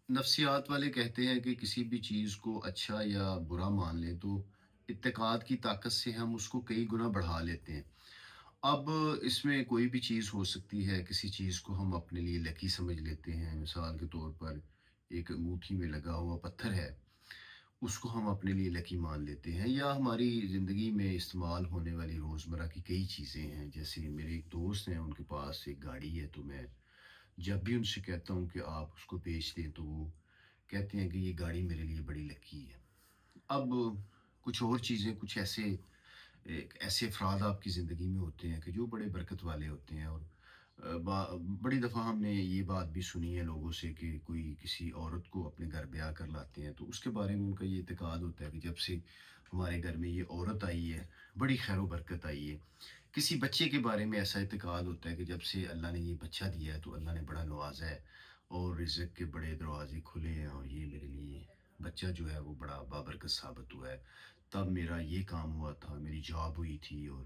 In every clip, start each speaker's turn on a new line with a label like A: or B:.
A: نفسیات والے کہتے ہیں کہ کسی بھی چیز کو اچھا یا برا مان لیں تو اعتقاد کی طاقت سے ہم اس کو کئی گنا بڑھا لیتے ہیں۔ اب اس میں کوئی بھی چیز ہو سکتی ہے، کسی چیز کو ہم اپنے لیے لکی سمجھ لیتے ہیں، مثال کے طور پر ایک انگوٹھی میں لگا ہوا پتھر ہے، اس کو ہم اپنے لیے لکی مان لیتے ہیں، یا ہماری زندگی میں استعمال ہونے والی روزمرہ کی کئی چیزیں ہیں، جیسے میرے ایک دوست ہیں، ان کے پاس ایک گاڑی ہے، تو میں جب بھی ان سے کہتا ہوں کہ آپ اس کو بیچ دیں تو وہ کہتے ہیں کہ یہ گاڑی میرے لیے بڑی لکی ہے۔ اب کچھ اور چیزیں، کچھ ایسے افراد آپ کی زندگی میں ہوتے ہیں کہ جو بڑے برکت والے ہوتے ہیں، اور بڑی دفعہ ہم نے یہ بات بھی سنی ہے لوگوں سے کہ کوئی کسی عورت کو اپنے گھر بیاہ کر لاتے ہیں تو اس کے بارے میں ان کا یہ اعتقاد ہوتا ہے کہ جب سے ہمارے گھر میں یہ عورت آئی ہے، بڑی خیر و برکت آئی ہے۔ کسی بچے کے بارے میں ایسا اعتقاد ہوتا ہے کہ جب سے اللہ نے یہ بچہ دیا ہے تو اللہ نے بڑا نوازا ہے، اور رزق کے بڑے دروازے کھلے ہیں، اور یہ میرے لیے بچہ جو ہے وہ بڑا بابرکت ثابت ہوا ہے۔ تب میرا یہ کام ہوا تھا، میری جاب ہوئی تھی، اور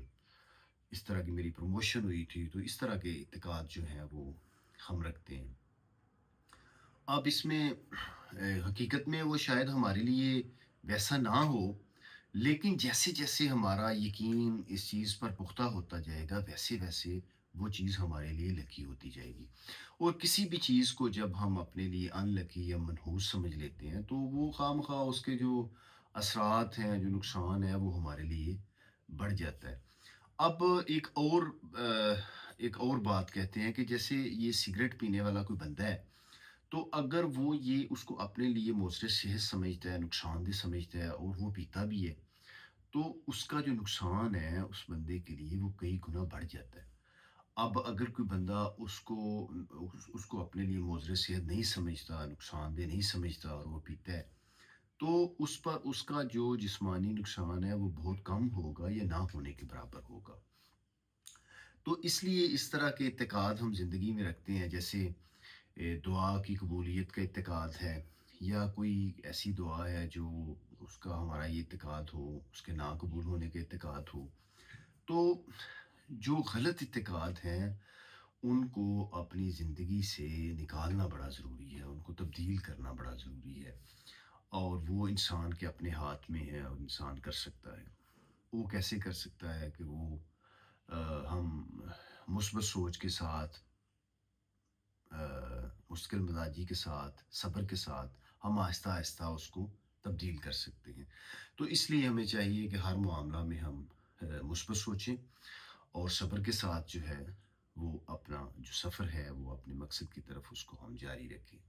A: اس طرح کی میری پروموشن ہوئی تھی، تو اس طرح کے اعتقاد جو ہیں وہ ہم رکھتے ہیں۔ اب اس میں حقیقت میں وہ شاید ہمارے لیے ویسا نہ ہو، لیکن جیسے جیسے ہمارا یقین اس چیز پر پختہ ہوتا جائے گا، ویسے ویسے وہ چیز ہمارے لیے لکی ہوتی جائے گی۔ اور کسی بھی چیز کو جب ہم اپنے لیے ان لکی یا منحوس سمجھ لیتے ہیں تو وہ خواہ مخواہ اس کے جو اثرات ہیں، جو نقصان ہے، وہ ہمارے لیے بڑھ جاتا ہے۔ اب ایک اور بات کہتے ہیں کہ جیسے یہ سگریٹ پینے والا کوئی بندہ ہے، تو اگر وہ یہ اس کو اپنے لیے مضر صحت سمجھتا ہے، نقصان دہ سمجھتا ہے، اور وہ پیتا بھی ہے، تو اس کا جو نقصان ہے اس بندے کے لیے وہ کئی گنا بڑھ جاتا ہے۔ اب اگر کوئی بندہ اس کو اپنے لیے مضر صحت نہیں سمجھتا، نقصان دہ نہیں سمجھتا، اور وہ پیتا ہے، تو اس پر اس کا جو جسمانی نقصان ہے وہ بہت کم ہوگا یا نہ ہونے کے برابر ہوگا۔ تو اس لیے اس طرح کے اعتقاد ہم زندگی میں رکھتے ہیں، جیسے دعا کی قبولیت کا اعتقاد ہے، یا کوئی ایسی دعا ہے جو اس کا ہمارا یہ اعتقاد ہو، اس کے ناقبول ہونے کا اعتقاد ہو۔ تو جو غلط اعتقاد ہیں ان کو اپنی زندگی سے نکالنا بڑا ضروری ہے، ان کو تبدیل کرنا بڑا ضروری ہے، اور وہ انسان کے اپنے ہاتھ میں ہے، اور انسان کر سکتا ہے۔ وہ کیسے کر سکتا ہے کہ وہ ہم مثبت سوچ کے ساتھ، مشکل مزاجی کے ساتھ، صبر کے ساتھ ہم آہستہ آہستہ اس کو تبدیل کر سکتے ہیں۔ تو اس لیے ہمیں چاہیے کہ ہر معاملہ میں ہم مثبت سوچیں، اور صبر کے ساتھ جو ہے وہ اپنا جو سفر ہے وہ اپنے مقصد کی طرف اس کو ہم جاری رکھیں۔